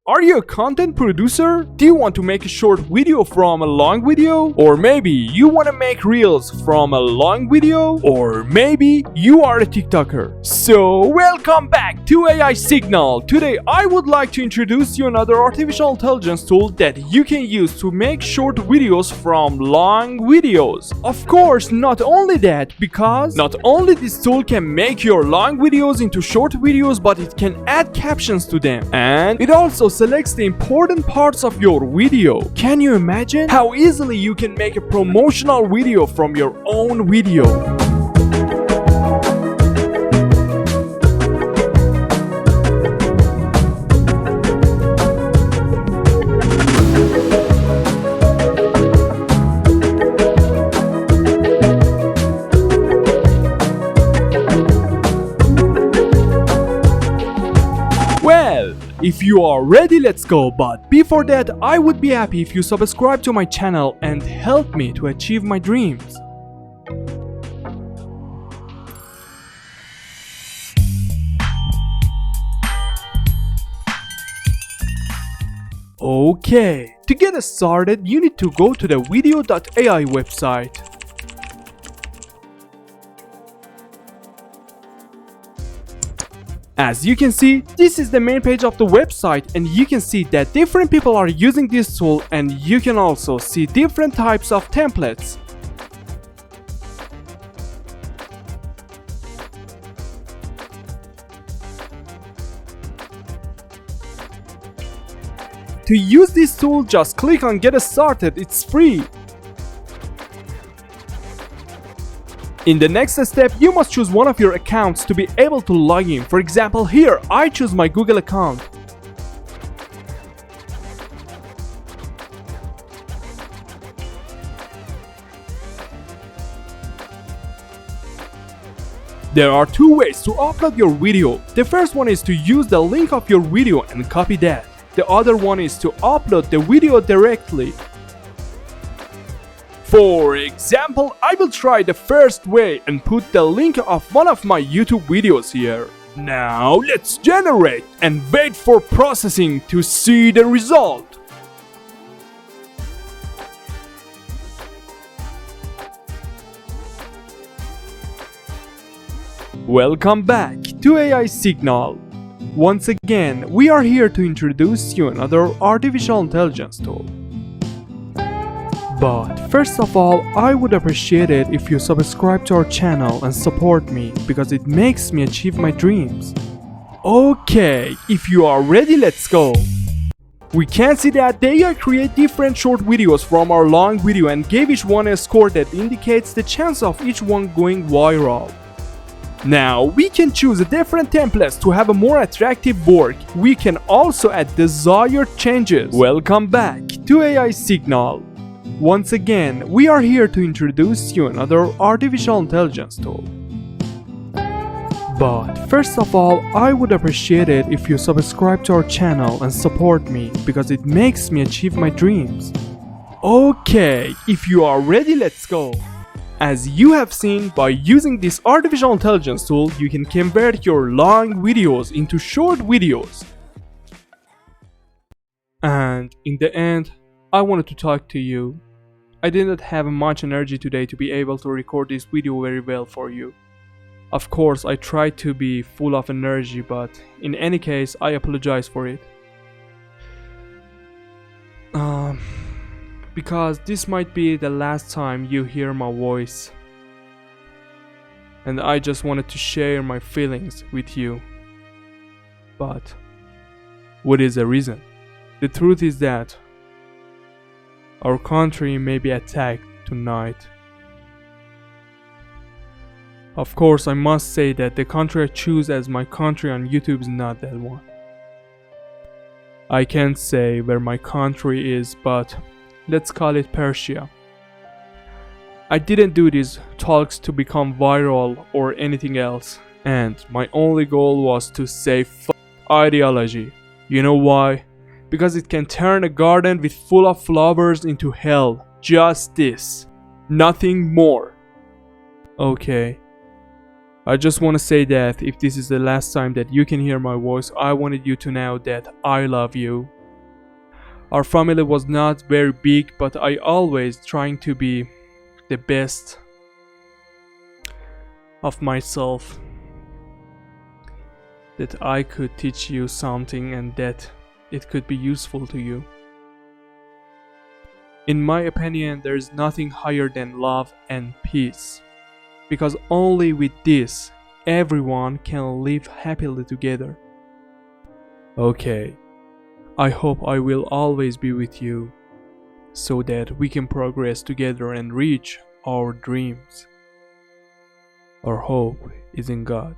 Are you a content producer? Do you want to make a short video from a long video? Or maybe you want to make reels from a long video? Or maybe you are a TikToker. So welcome back to AI Signal. Today I would like to introduce you another artificial intelligence tool that you can use to make short videos from long videos. Of course, not only that, because not only this tool can make your long videos into short videos, but it can add captions to them. And it also selects the important parts of your video. Can you imagine how easily you can make a promotional video from your own video? Well, if you are ready, let's go. But before that, I would be happy if you subscribe to my channel and help me to achieve my dreams. Okay, to get us started, you need to go to the vidyo.ai website. As you can see, this is the main page of the website, and you can see that different people are using this tool, and you can also see different types of templates. To use this tool, just click on Get Started, it's free. In the next step, you must choose one of your accounts to be able to log in. For example, here, I choose my Google account. There are two ways to upload your video. The first one is to use the link of your video and copy that. The other one is to upload the video directly. For example, I will try the first way and put the link of one of my YouTube videos here. Now let's generate and wait for processing to see the result. Welcome back to AI Signal. Once again, we are here to introduce you another artificial intelligence tool. But first of all, I would appreciate it if you subscribe to our channel and support me, because it makes me achieve my dreams. Okay, if you are ready, let's go. We can see that the AI create different short videos from our long video and gave each one a score that indicates the chance of each one going viral. Now we can choose different templates to have a more attractive work. We can also add desired changes. Welcome back to AI Signal. Once again, we are here to introduce you another artificial intelligence tool. But first of all, I would appreciate it if you subscribe to our channel and support me, because it makes me achieve my dreams. Okay, if you are ready, let's go. As you have seen, by using this artificial intelligence tool, you can convert your long videos into short videos. And in the end, I wanted to talk to you. I didn't have much energy today to be able to record this video very well for you. Of course, I tried to be full of energy, but in any case, I apologize for it. Because this might be the last time you hear my voice. And I just wanted to share my feelings with you. But what is the reason? The truth is that our country may be attacked tonight. Of course, I must say that the country I choose as my country on YouTube is not that one. I can't say where my country is, but let's call it Persia. I didn't do these talks to become viral or anything else, and my only goal was to say ideology. You know why? Because it can turn a garden with full of flowers into hell. Just this. Nothing more. Okay. I just want to say that if this is the last time that you can hear my voice, I wanted you to know that I love you Our family was not very big, but I always trying to be the best of myself, that I could teach you something and that it could be useful to you. In my opinion, there is nothing higher than love and peace, because only with this, everyone can live happily together. Okay, I hope I will always be with you, so that we can progress together and reach our dreams. Our hope is in God.